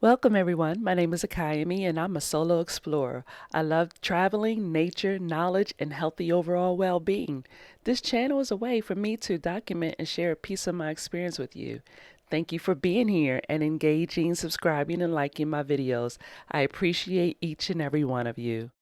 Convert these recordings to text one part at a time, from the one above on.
Welcome everyone. My name is Akayemi and I'm a solo explorer. I love traveling, nature, knowledge, and healthy overall well-being. This channel is a way for me to document and share a piece of my experience with you. Thank you for being here and engaging, subscribing, and liking my videos. I appreciate each and every one of you.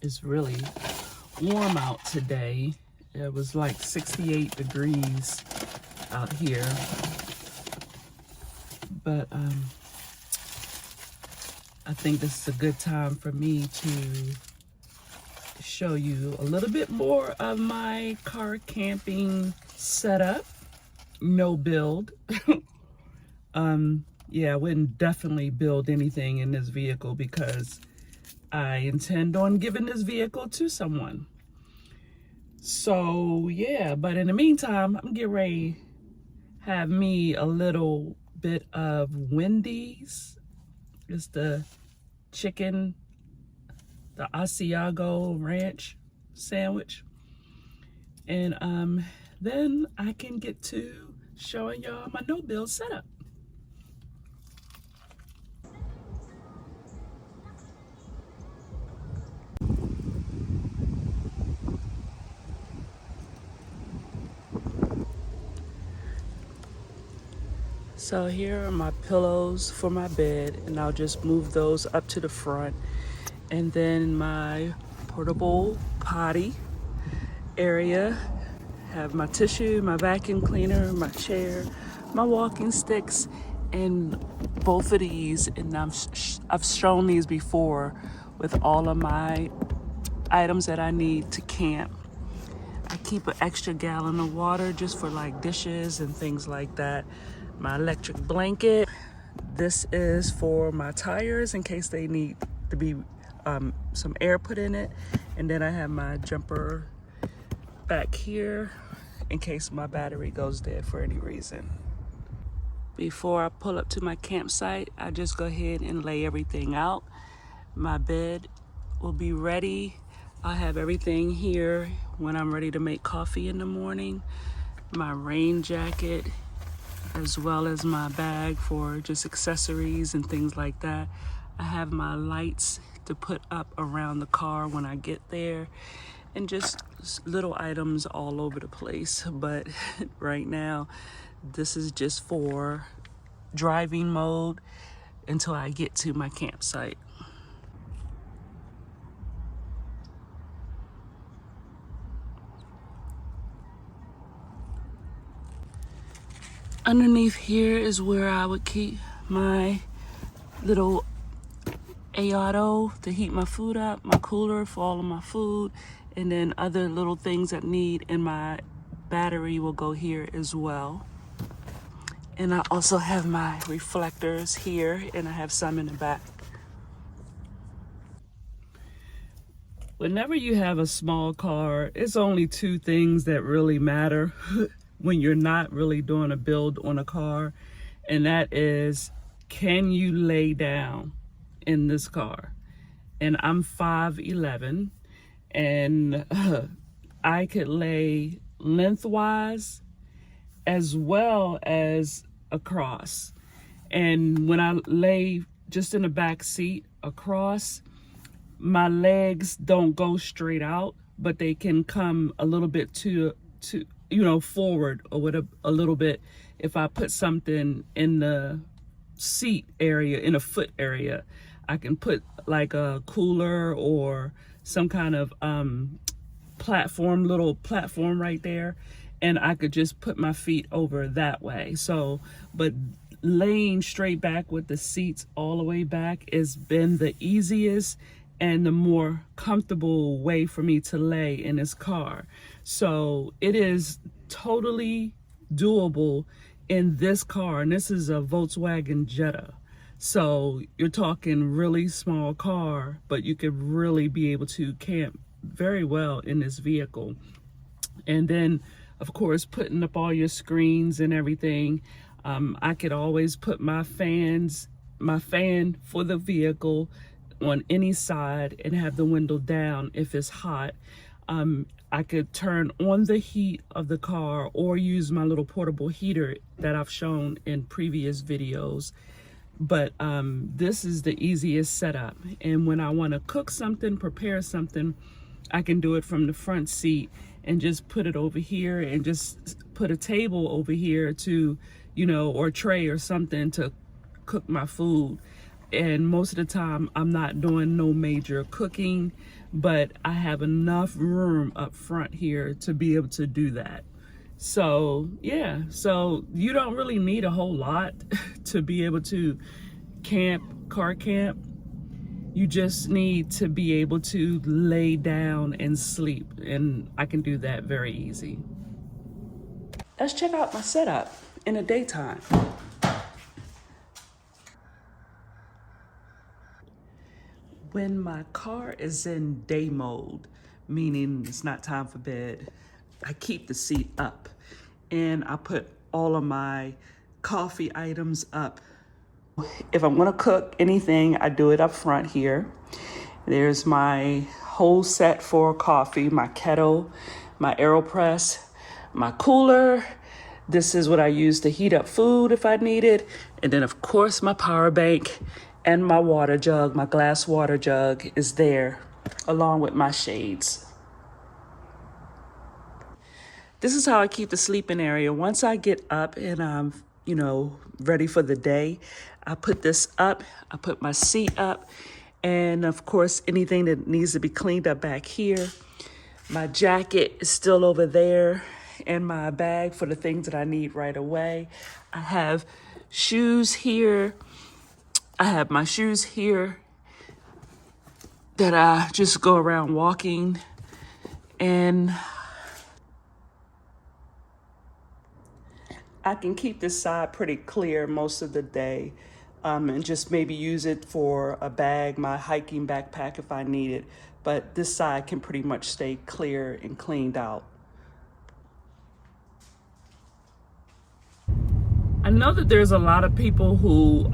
It's really warm out today. It was like 68 degrees out here. But I think this is a good time for me to show you a little bit more of my car camping setup. No build. Yeah, I wouldn't definitely build anything in this vehicle because I intend on giving this vehicle to someone. So yeah, but in the meantime, I'm getting ready to have me a little bit of Wendy's. It's the chicken, the Asiago ranch sandwich. And then I can get to showing y'all my no build setup. So here are my pillows for my bed, and I'll just move those up to the front. And then my portable potty area, have my tissue, my vacuum cleaner, my chair, my walking sticks, and both of these, and I've shown these before with all of my items that I need to camp. I keep an extra gallon of water just for like dishes and things like that. My electric blanket. This is for my tires in case they need to be some air put in it. And then I have my jumper back here in case my battery goes dead for any reason. Before I pull up to my campsite, I just go ahead and lay everything out. My bed will be ready. I have everything here when I'm ready to make coffee in the morning. My rain jacket, as well as my bag for just accessories and things like that. I have my lights to put up around the car when I get there, and just little items all over the place. But right now, this is just for driving mode until I get to my campsite. Underneath here is where I would keep my little Aoto to heat my food up, my cooler for all of my food, and then other little things that need, and my battery will go here as well. And I also have my reflectors here, and I have some in the back. Whenever you have a small car, it's only two things that really matter when you're not really doing a build on a car, and that is, can you lay down in this car? And I'm 5'11", and I could lay lengthwise as well as across. And when I lay just in the back seat across, my legs don't go straight out, but they can come a little bit to forward, or with a little bit if I put something in the seat area, in a foot area. I can put like a cooler or some kind of little platform right there, and I could just put my feet over that way. So, but laying straight back with the seats all the way back has been the easiest and the more comfortable way for me to lay in this car. So it is totally doable in this car, and this is a Volkswagen Jetta. So you're talking really small car, but you could really be able to camp very well in this vehicle. And then, of course, putting up all your screens and everything. I could always put my fan for the vehicle on any side and have the window down if it's hot. I could turn on the heat of the car or use my little portable heater that I've shown in previous videos. But this is the easiest setup. And when I want to cook something, prepare something, I can do it from the front seat and just put it over here and just put a table over here to, you know, or tray or something to cook my food. And most of the time I'm not doing no major cooking, but I have enough room up front here to be able to do that. So yeah, so you don't really need a whole lot to be able to car camp. You just need to be able to lay down and sleep, and I can do that very easy. Let's check out my setup in the daytime. When my car is in day mode, meaning it's not time for bed, I keep the seat up and I put all of my coffee items up. If I'm gonna cook anything, I do it up front here. There's my whole set for coffee, my kettle, my AeroPress, my cooler. This is what I use to heat up food if I need it. And then of course my power bank and my water jug, my glass water jug is there along with my shades. This is how I keep the sleeping area. Once I get up and I'm, you know, ready for the day, I put this up, I put my seat up, and of course, anything that needs to be cleaned up back here. My jacket is still over there, and my bag for the things that I need right away. I have shoes here. I have my shoes here that I just go around walking, and I can keep this side pretty clear most of the day, and just maybe use it for a bag, my hiking backpack if I need it. But this side can pretty much stay clear and cleaned out. I know that there's a lot of people who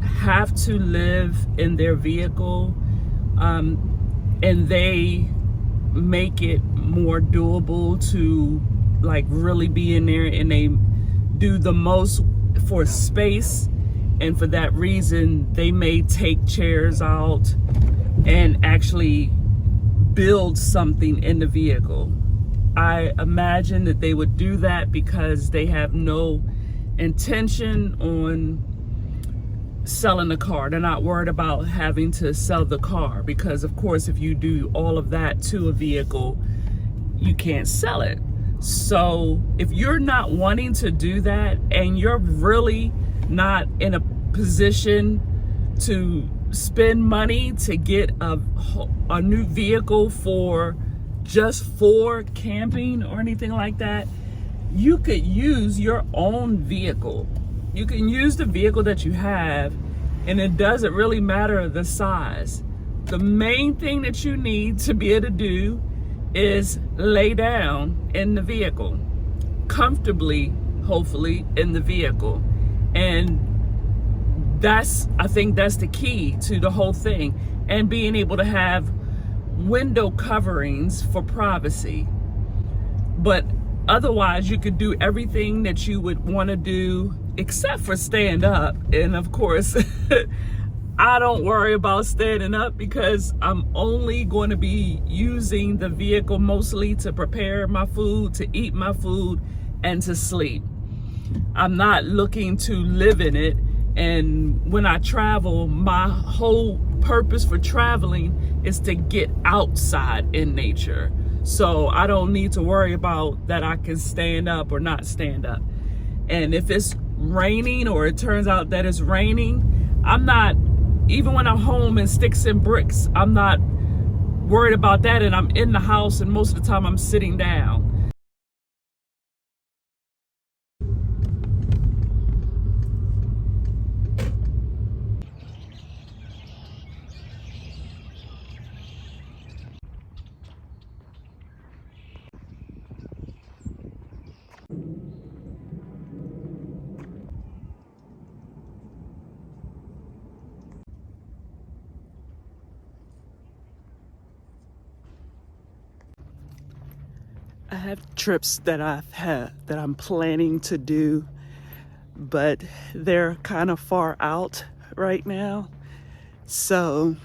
have to live in their vehicle, and they make it more doable to like really be in there, and they do the most for space, and for that reason they may take chairs out and actually build something in the vehicle. I imagine that they would do that because they have no intention on selling the car. They're not worried about having to sell the car, because of course if you do all of that to a vehicle, you can't sell it. So if you're not wanting to do that and you're really not in a position to spend money to get a new vehicle for camping or anything like that, you could use your own vehicle. You can use the vehicle that you have, and it doesn't really matter the size. The main thing that you need to be able to do is lay down in the vehicle, comfortably, hopefully, in the vehicle. And I think that's the key to the whole thing. And being able to have window coverings for privacy. But otherwise, you could do everything that you would want to do except for stand up. And of course, I don't worry about standing up because I'm only going to be using the vehicle mostly to prepare my food, to eat my food, and to sleep. I'm not looking to live in it. And when I travel, my whole purpose for traveling is to get outside in nature. So I don't need to worry about that I can stand up or not stand up. And if it's raining or it turns out that it's raining, I'm not, even when I'm home in sticks and bricks, I'm not worried about that, and I'm in the house, and most of the time I'm sitting down. I have trips that I'm planning to do, but they're kind of far out right now. So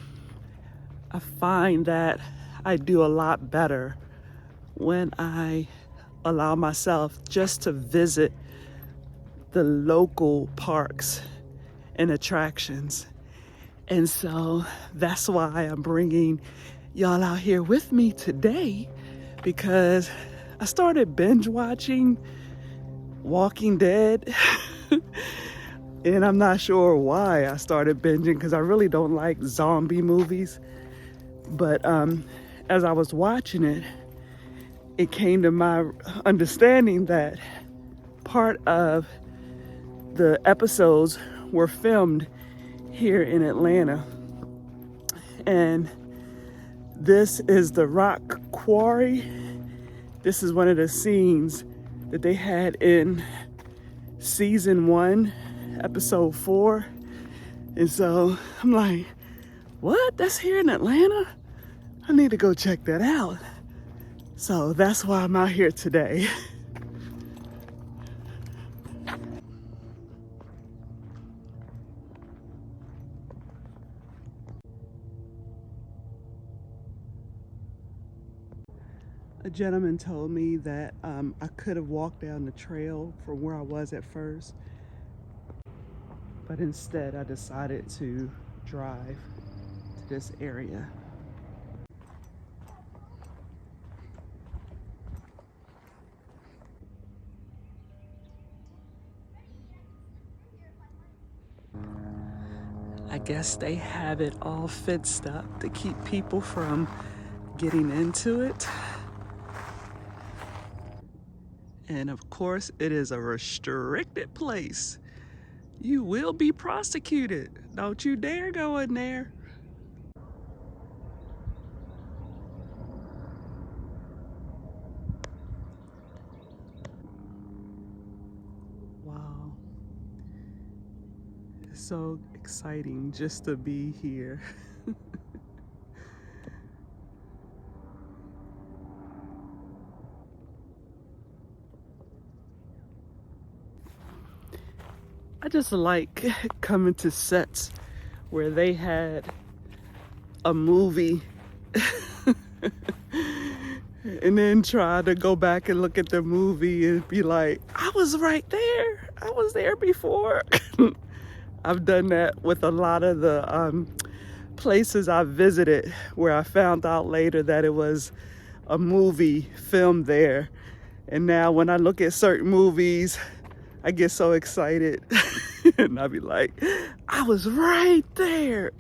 I find that I do a lot better when I allow myself just to visit the local parks and attractions. And so that's why I'm bringing y'all out here with me today, because I started binge watching Walking Dead. And I'm not sure why I started binging, because I really don't like zombie movies. But as I was watching it, it came to my understanding that part of the episodes were filmed here in Atlanta. And this is the rock quarry. This is one of the scenes that they had in season 1, episode 4. And so I'm like, what? That's here in Atlanta? I need to go check that out. So that's why I'm out here today. A gentleman told me that I could have walked down the trail from where I was at first, but instead I decided to drive to this area. I guess they have it all fenced up to keep people from getting into it. And of course, it is a restricted place. You will be prosecuted. Don't you dare go in there. Wow. It's so exciting just to be here. I just like coming to sets where they had a movie and then try to go back and look at the movie and be like, I was right there. I was there before. I've done that with a lot of the places I've visited where I found out later that it was a movie filmed there. And now when I look at certain movies, I get so excited and I'll be like, I was right there.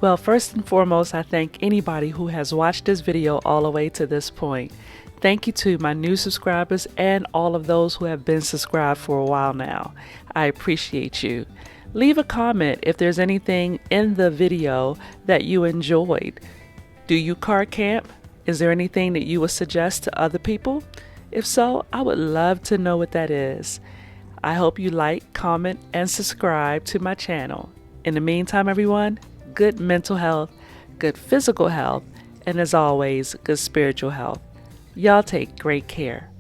Well, first and foremost, I thank anybody who has watched this video all the way to this point. Thank you to my new subscribers and all of those who have been subscribed for a while now. I appreciate you. Leave a comment if there's anything in the video that you enjoyed. Do you car camp? Is there anything that you would suggest to other people? If so, I would love to know what that is. I hope you like, comment, and subscribe to my channel. In the meantime, everyone, good mental health, good physical health, and as always, good spiritual health. Y'all take great care.